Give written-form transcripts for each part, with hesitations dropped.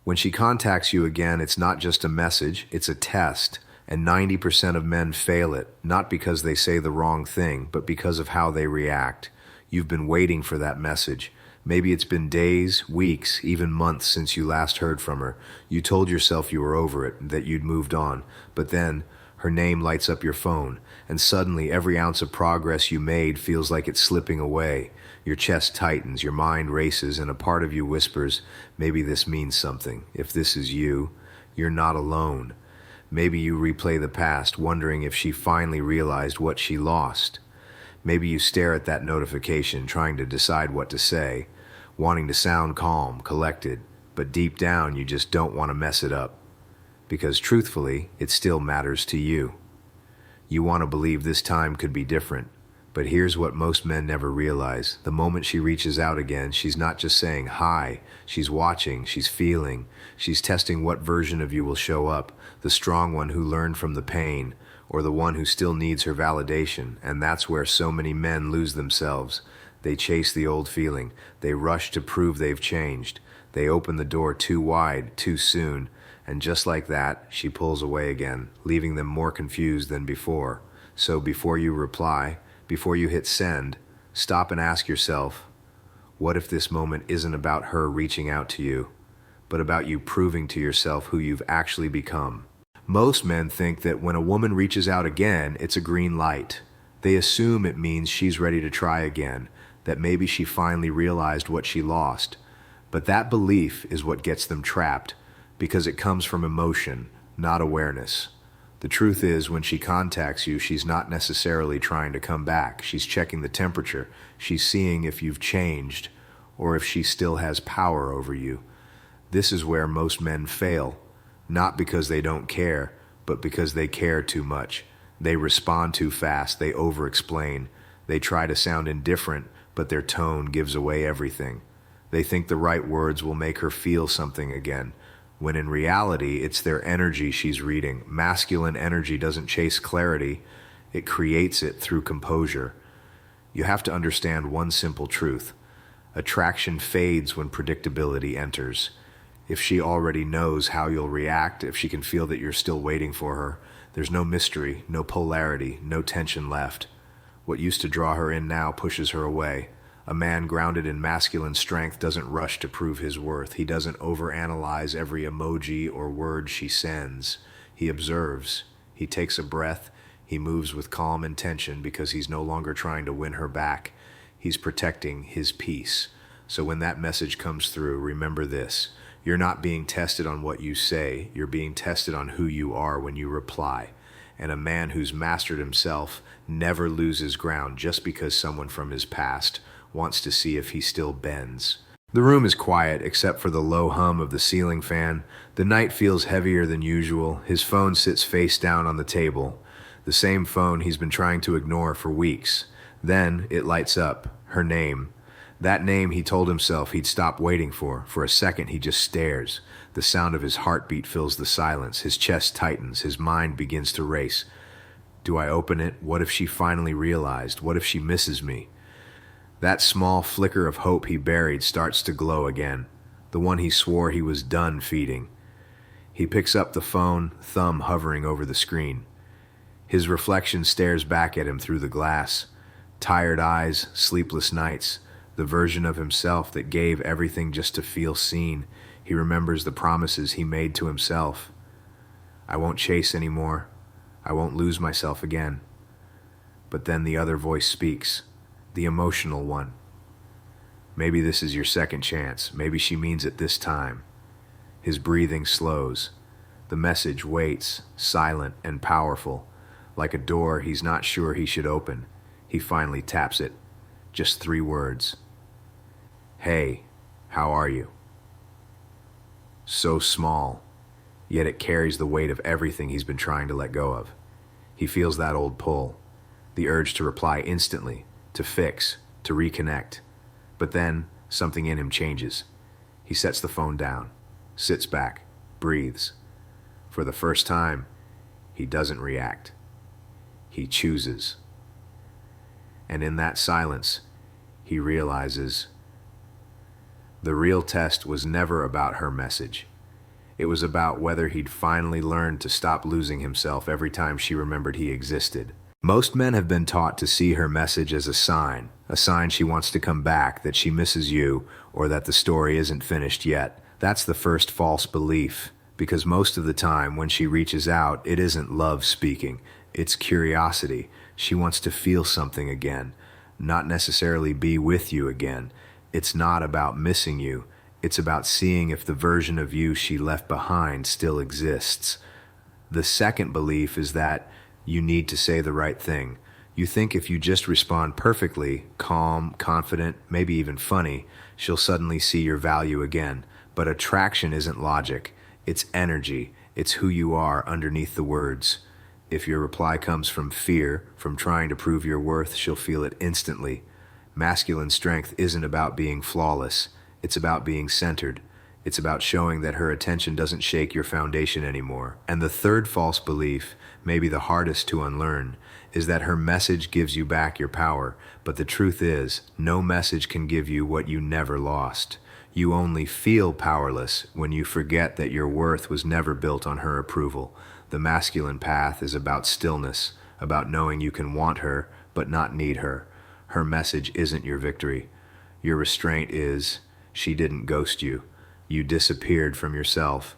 When she contacts you again, it's not just a message, it's a test. And 90% of men fail it, not because they say the wrong thing, but because of how they react. You've been waiting for that message. Maybe it's been days, weeks, even months since you last heard from her. You told yourself you were over it, that you'd moved on. But then, her name lights up your phone, and suddenly every ounce of progress you made feels like it's slipping away. Your chest tightens, your mind races, and a part of you whispers, maybe this means something. If this is you, you're not alone. Maybe you replay the past, wondering if she finally realized what she lost. Maybe you stare at that notification, trying to decide what to say, wanting to sound calm, collected, but deep down you just don't want to mess it up. Because truthfully, it still matters to you. You want to believe this time could be different, but here's what most men never realize. The moment she reaches out again, she's not just saying hi, she's watching, she's feeling, she's testing what version of you will show up, the strong one who learned from the pain, or the one who still needs her validation. And that's where so many men lose themselves. They chase the old feeling, they rush to prove they've changed, they open the door too wide, too soon, and just like that, she pulls away again, leaving them more confused than before. So before you reply, before you hit send, stop and ask yourself, what if this moment isn't about her reaching out to you, but about you proving to yourself who you've actually become? Most men think that when a woman reaches out again, it's a green light. They assume it means she's ready to try again, that maybe she finally realized what she lost. But that belief is what gets them trapped, because it comes from emotion, not awareness. The truth is, when she contacts you, she's not necessarily trying to come back. She's checking the temperature. She's seeing if you've changed, or if she still has power over you. This is where most men fail, not because they don't care, but because they care too much. They respond too fast, they over-explain. They try to sound indifferent, but their tone gives away everything. They think the right words will make her feel something again, when in reality, it's their energy she's reading. Masculine energy doesn't chase clarity, it creates it through composure. You have to understand one simple truth. Attraction fades when predictability enters. If she already knows how you'll react, if she can feel that you're still waiting for her, there's no mystery, no polarity, no tension left. What used to draw her in now pushes her away. A man grounded in masculine strength doesn't rush to prove his worth. He doesn't overanalyze every emoji or word she sends. He observes. He takes a breath. He moves with calm intention because he's no longer trying to win her back. He's protecting his peace. So when that message comes through, remember this. You're not being tested on what you say. You're being tested on who you are when you reply. And a man who's mastered himself never loses ground just because someone from his past wants to see if he still bends. The room is quiet except for the low hum of the ceiling fan. The night feels heavier than usual. His phone sits face down on the table, the same phone he's been trying to ignore for weeks. Then it lights up, her name. That name he told himself he'd stop waiting for. For a second he just stares. The sound of his heartbeat fills the silence. His chest tightens. His mind begins to race. Do I open it? What if she finally realized? What if she misses me? That small flicker of hope he buried starts to glow again, the one he swore he was done feeding. He picks up the phone, thumb hovering over the screen. His reflection stares back at him through the glass. Tired eyes, sleepless nights, the version of himself that gave everything just to feel seen. He remembers the promises he made to himself. I won't chase anymore. I won't lose myself again. But then the other voice speaks. The emotional one. Maybe this is your second chance. Maybe she means it this time. His breathing slows. The message waits, silent and powerful, like a door he's not sure he should open. He finally taps it. Just 3 words. Hey, how are you? So small, yet it carries the weight of everything he's been trying to let go of. He feels that old pull, the urge to reply instantly, to fix, to reconnect. But then, something in him changes. He sets the phone down, sits back, breathes. For the first time, he doesn't react. He chooses. And in that silence, he realizes the real test was never about her message. It was about whether he'd finally learned to stop losing himself every time she remembered he existed. Most men have been taught to see her message as a sign she wants to come back, that she misses you, or that the story isn't finished yet. That's the first false belief, because most of the time when she reaches out, it isn't love speaking, it's curiosity. She wants to feel something again, not necessarily be with you again. It's not about missing you. It's about seeing if the version of you she left behind still exists. The second belief is that you need to say the right thing. You think if you just respond perfectly, calm, confident, maybe even funny, she'll suddenly see your value again. But attraction isn't logic. It's energy. It's who you are underneath the words. If your reply comes from fear, from trying to prove your worth, she'll feel it instantly. Masculine strength isn't about being flawless. It's about being centered. It's about showing that her attention doesn't shake your foundation anymore. And the third false belief, maybe the hardest to unlearn, is that her message gives you back your power. But the truth is, no message can give you what you never lost. You only feel powerless when you forget that your worth was never built on her approval. The masculine path is about stillness, about knowing you can want her, but not need her. Her message isn't your victory. Your restraint is, she didn't ghost you. You disappeared from yourself.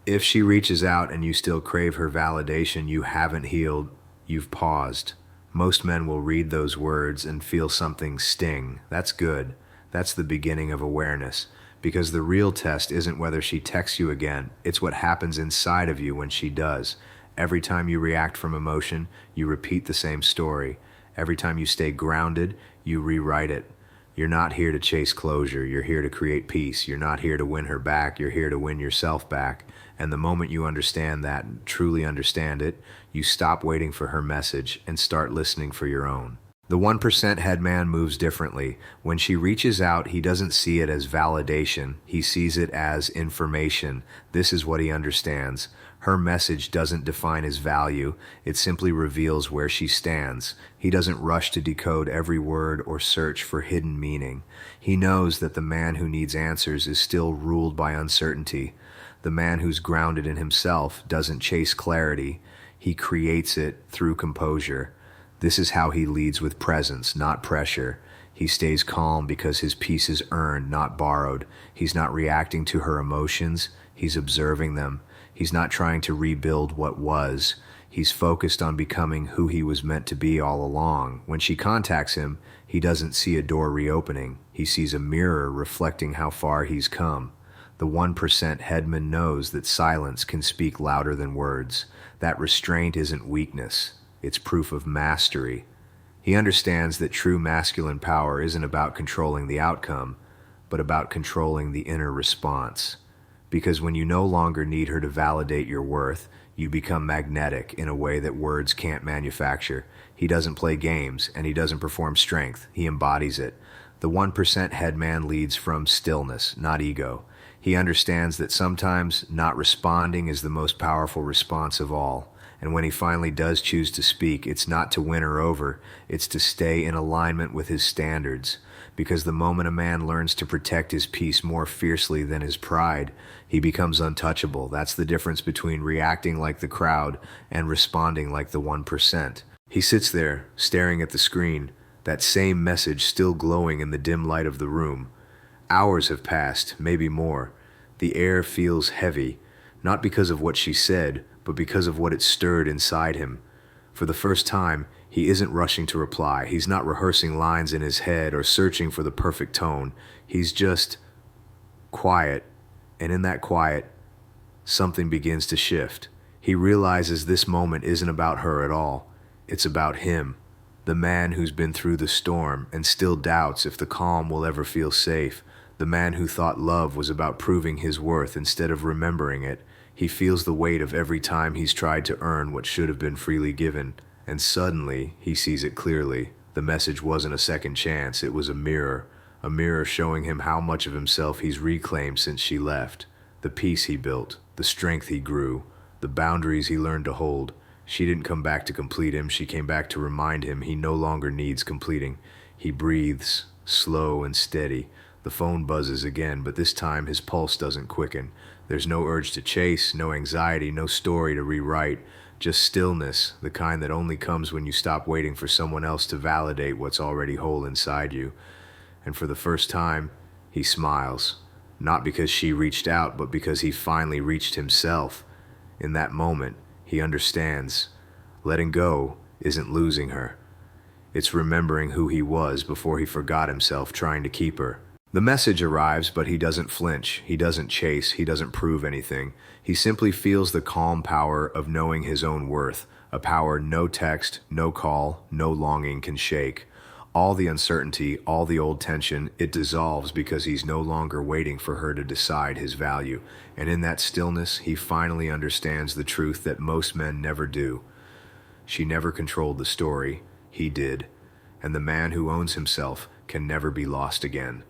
If she reaches out and you still crave her validation, you haven't healed, you've paused. Most men will read those words and feel something sting. That's good. That's the beginning of awareness. Because the real test isn't whether she texts you again, it's what happens inside of you when she does. Every time you react from emotion, you repeat the same story. Every time you stay grounded, you rewrite it. You're not here to chase closure, you're here to create peace. You're not here to win her back, you're here to win yourself back. And the moment you understand that, and truly understand it, you stop waiting for her message and start listening for your own. The 1% head man moves differently. When she reaches out, he doesn't see it as validation. He sees it as information. This is what he understands. Her message doesn't define his value. It simply reveals where she stands. He doesn't rush to decode every word or search for hidden meaning. He knows that the man who needs answers is still ruled by uncertainty. The man who's grounded in himself doesn't chase clarity. He creates it through composure. This is how he leads with presence, not pressure. He stays calm because his peace is earned, not borrowed. He's not reacting to her emotions, he's observing them. He's not trying to rebuild what was. He's focused on becoming who he was meant to be all along. When she contacts him, he doesn't see a door reopening. He sees a mirror reflecting how far he's come. The 1% headman knows that silence can speak louder than words. That restraint isn't weakness. It's proof of mastery. He understands that true masculine power isn't about controlling the outcome, but about controlling the inner response. Because when you no longer need her to validate your worth, you become magnetic in a way that words can't manufacture. He doesn't play games, and he doesn't perform strength. He embodies it. The 1% headman leads from stillness, not ego. He understands that sometimes not responding is the most powerful response of all. And when he finally does choose to speak, it's not to win her over, it's to stay in alignment with his standards. Because the moment a man learns to protect his peace more fiercely than his pride, he becomes untouchable. That's the difference between reacting like the crowd and responding like the 1%. He sits there, staring at the screen, that same message still glowing in the dim light of the room. Hours have passed, maybe more. The air feels heavy, not because of what she said, but because of what it stirred inside him. For the first time, he isn't rushing to reply. He's not rehearsing lines in his head or searching for the perfect tone. He's just quiet, and in that quiet, something begins to shift. He realizes this moment isn't about her at all. It's about him, the man who's been through the storm and still doubts if the calm will ever feel safe, the man who thought love was about proving his worth instead of remembering it. He feels the weight of every time he's tried to earn what should have been freely given, and suddenly he sees it clearly. The message wasn't a second chance, it was a mirror showing him how much of himself he's reclaimed since she left, the peace he built, the strength he grew, the boundaries he learned to hold. She didn't come back to complete him, she came back to remind him he no longer needs completing. He breathes, slow and steady. The phone buzzes again, but this time his pulse doesn't quicken. There's no urge to chase, no anxiety, no story to rewrite, just stillness, the kind that only comes when you stop waiting for someone else to validate what's already whole inside you. And for the first time, he smiles. Not because she reached out, but because he finally reached himself. In that moment, he understands. Letting go isn't losing her. It's remembering who he was before he forgot himself trying to keep her. The message arrives, but he doesn't flinch, he doesn't chase, he doesn't prove anything. He simply feels the calm power of knowing his own worth, a power no text, no call, no longing can shake. All the uncertainty, all the old tension, it dissolves because he's no longer waiting for her to decide his value. And in that stillness, he finally understands the truth that most men never do. She never controlled the story, he did. And the man who owns himself can never be lost again.